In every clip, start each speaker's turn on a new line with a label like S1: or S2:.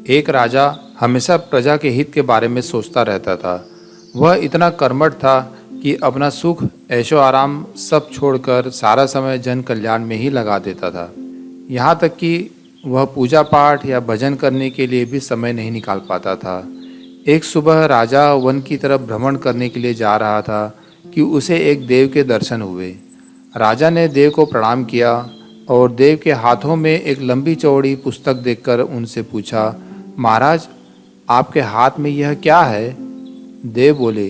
S1: एक राजा हमेशा प्रजा के हित के बारे में सोचता रहता था। वह इतना कर्मठ था कि अपना सुख, ऐशो आराम सब छोड़कर सारा समय जन कल्याण में ही लगा देता था। यहाँ तक कि वह पूजा पाठ या भजन करने के लिए भी समय नहीं निकाल पाता था। एक सुबह राजा वन की तरफ भ्रमण करने के लिए जा रहा था कि उसे एक देव के दर्शन हुए। राजा ने देव को प्रणाम किया और देव के हाथों में एक लंबी चौड़ी पुस्तक देखकर उनसे पूछा, महाराज, आपके हाथ में यह क्या है? देव बोले,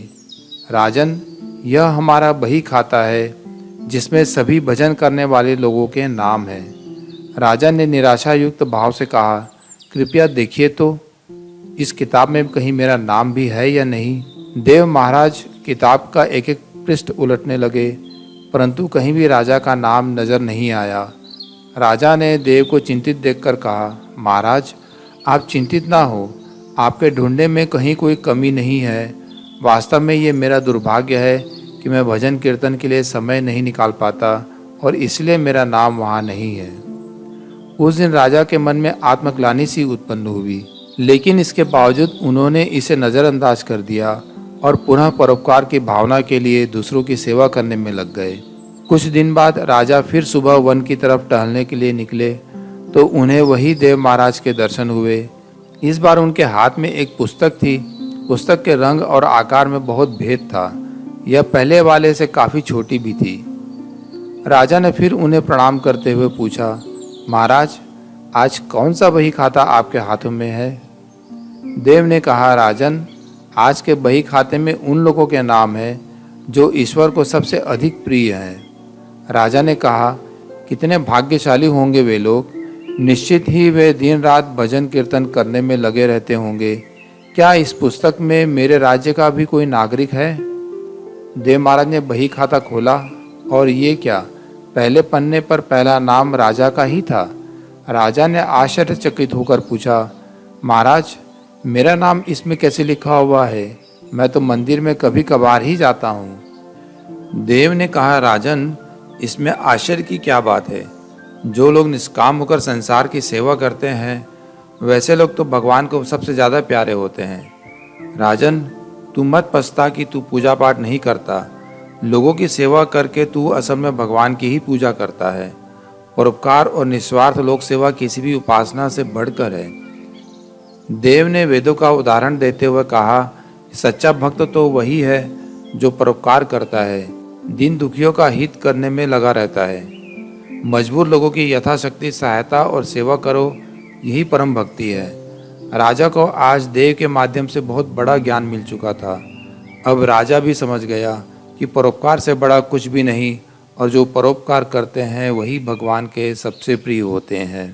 S1: राजन, यह हमारा बही खाता है जिसमें सभी भजन करने वाले लोगों के नाम हैं। राजा ने निराशा युक्त भाव से कहा, कृपया देखिए तो इस किताब में कहीं मेरा नाम भी है या नहीं। देव महाराज किताब का एक एक पृष्ठ उलटने लगे, परंतु कहीं भी राजा का नाम नजर नहीं आया। राजा ने देव को चिंतित देखकर कहा, महाराज, आप चिंतित ना हो, आपके ढूंढने में कहीं कोई कमी नहीं है। वास्तव में ये मेरा दुर्भाग्य है कि मैं भजन कीर्तन के लिए समय नहीं निकाल पाता और इसलिए मेरा नाम वहाँ नहीं है। उस दिन राजा के मन में आत्मग्लानि सी उत्पन्न हुई, लेकिन इसके बावजूद उन्होंने इसे नज़रअंदाज कर दिया और पुनः परोपकार की भावना के लिए दूसरों की सेवा करने में लग गए। कुछ दिन बाद राजा फिर सुबह वन की तरफ टहलने के लिए निकले तो उन्हें वही देव महाराज के दर्शन हुए। इस बार उनके हाथ में एक पुस्तक थी। पुस्तक के रंग और आकार में बहुत भेद था। यह पहले वाले से काफ़ी छोटी भी थी। राजा ने फिर उन्हें प्रणाम करते हुए पूछा, महाराज, आज कौन सा बही खाता आपके हाथों में है? देव ने कहा, राजन, आज के बही खाते में उन लोगों के नाम हैं जो ईश्वर को सबसे अधिक प्रिय हैं। राजा ने कहा, कितने भाग्यशाली होंगे वे लोग। निश्चित ही वे दिन रात भजन कीर्तन करने में लगे रहते होंगे। क्या इस पुस्तक में मेरे राज्य का भी कोई नागरिक है? देव महाराज ने बही खाता खोला और ये क्या, पहले पन्ने पर पहला नाम राजा का ही था। राजा ने आश्चर्यचकित होकर पूछा, महाराज, मेरा नाम इसमें कैसे लिखा हुआ है? मैं तो मंदिर में कभी कभार ही जाता हूँ। देव ने कहा, राजन, इसमें आश्चर्य की क्या बात है? जो लोग निष्काम होकर संसार की सेवा करते हैं वैसे लोग तो भगवान को सबसे ज़्यादा प्यारे होते हैं। राजन, तू मत पछता कि तू पूजा पाठ नहीं करता। लोगों की सेवा करके तू असल में भगवान की ही पूजा करता है। परोपकार और निस्वार्थ लोक सेवा किसी भी उपासना से बढ़कर है। देव ने वेदों का उदाहरण देते हुए कहा, सच्चा भक्त तो वही है जो परोपकार करता है, दीन दुखियों का हित करने में लगा रहता है। मजबूर लोगों की यथाशक्ति सहायता और सेवा करो, यही परम भक्ति है। राजा को आज देव के माध्यम से बहुत बड़ा ज्ञान मिल चुका था। अब राजा भी समझ गया कि परोपकार से बड़ा कुछ भी नहीं और जो परोपकार करते हैं वही भगवान के सबसे प्रिय होते हैं।